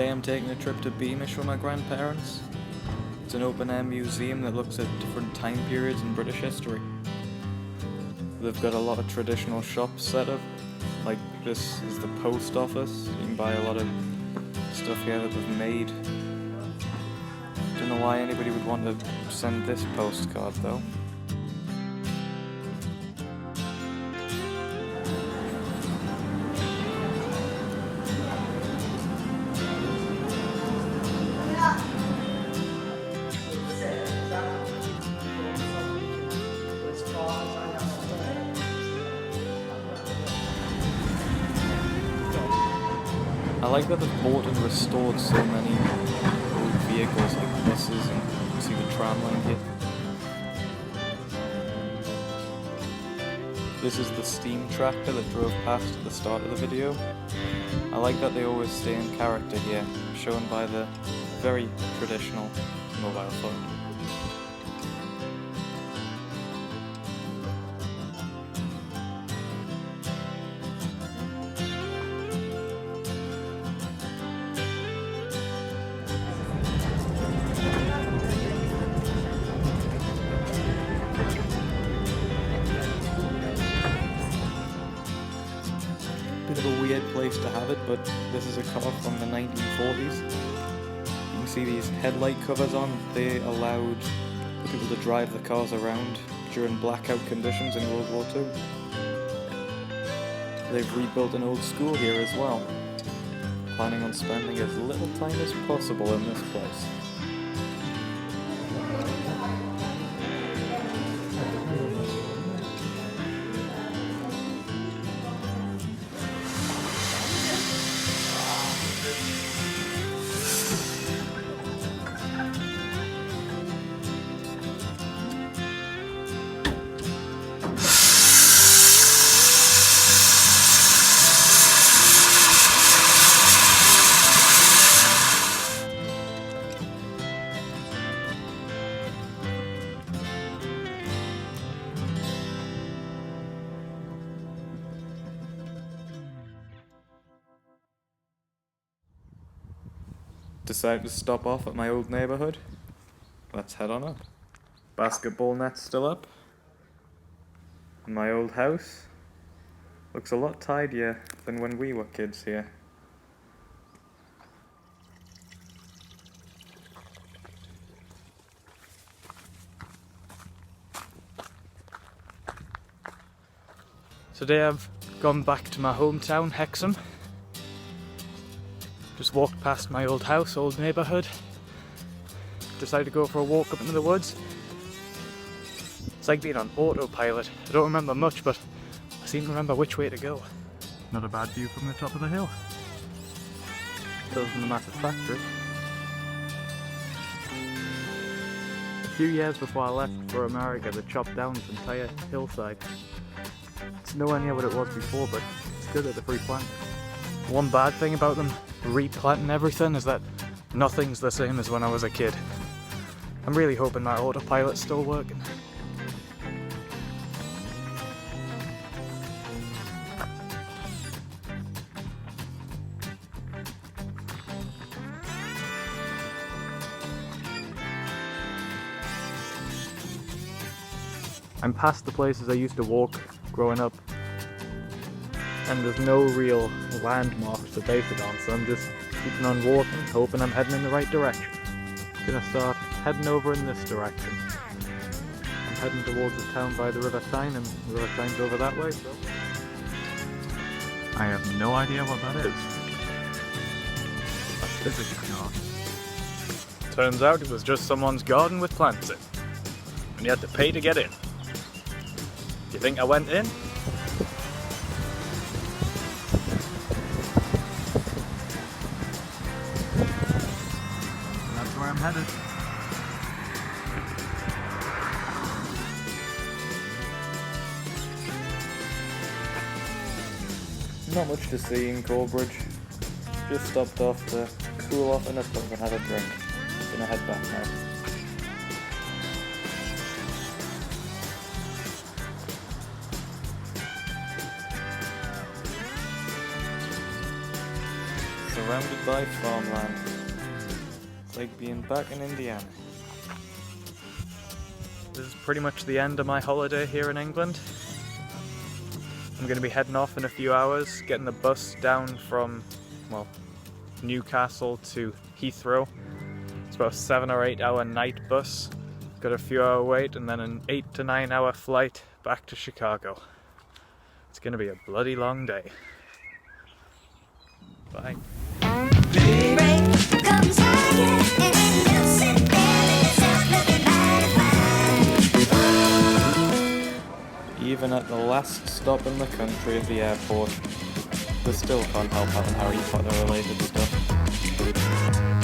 Today I'm taking a trip to Beamish with my grandparents. It's an open-air museum that looks at different time periods in British history. They've got a lot of traditional shops set up, like this is the post office. You can buy a lot of stuff here that they've made. Don't know why anybody would want to send this postcard though. I like that they've bought and restored so many old vehicles like buses, and you can see the tram line here. This is the steam tractor that drove past at the start of the video. I like that they always stay in character here, shown by the very traditional mobile phone. Bit of a weird place to have it, but this is a car from the 1940s. You can see these headlight covers on. They allowed people to drive the cars around during blackout conditions in World War II. They've rebuilt an old school here as well. Planning on spending as little time as possible in this place. Decided to stop off at my old neighbourhood. Let's head on up. Basketball net's still up. My old house looks a lot tidier than when we were kids here. Today I've gone back to my hometown, Hexham. Just walked past my old house, old neighbourhood. Decided to go for a walk up into the woods. It's like being on autopilot. I don't remember much, but I seem to remember which way to go. Not a bad view from the top of the hill. Still from the massive factory. A few years before I left for America, they chopped down this entire hillside. It's nowhere near what it was before, but it's good that they're replanting. One bad thing about them replanting everything is that nothing's the same as when I was a kid. I'm really hoping my autopilot's still working. I'm past the places I used to walk growing up, and there's no real landmarks to base it on, so I'm just keeping on walking, hoping I'm heading in the right direction. Gonna start heading over in this direction. I'm heading towards the town by the River Tyne, and the River Tyne's over that way, so I have no idea what that is. A visitor garden. Turns out it was just someone's garden with plants in, and you had to pay to get in. Do you think I went in? Where I'm headed. Not much to see in Corbridge. Just stopped off to cool off in a pub and have a drink. Gonna head back now. surrounded by farmland. It's like being back in Indiana. This is pretty much the end of my holiday here in England. I'm going to be heading off in a few hours, getting the bus down from, well, Newcastle to Heathrow. It's about a 7 or 8 hour night bus. Got a few hour wait and then an 8 to 9 hour flight back to Chicago. It's going to be a bloody long day. Bye. Even at the last stop in the country at the airport, they still can't help having Harry Potter related stuff.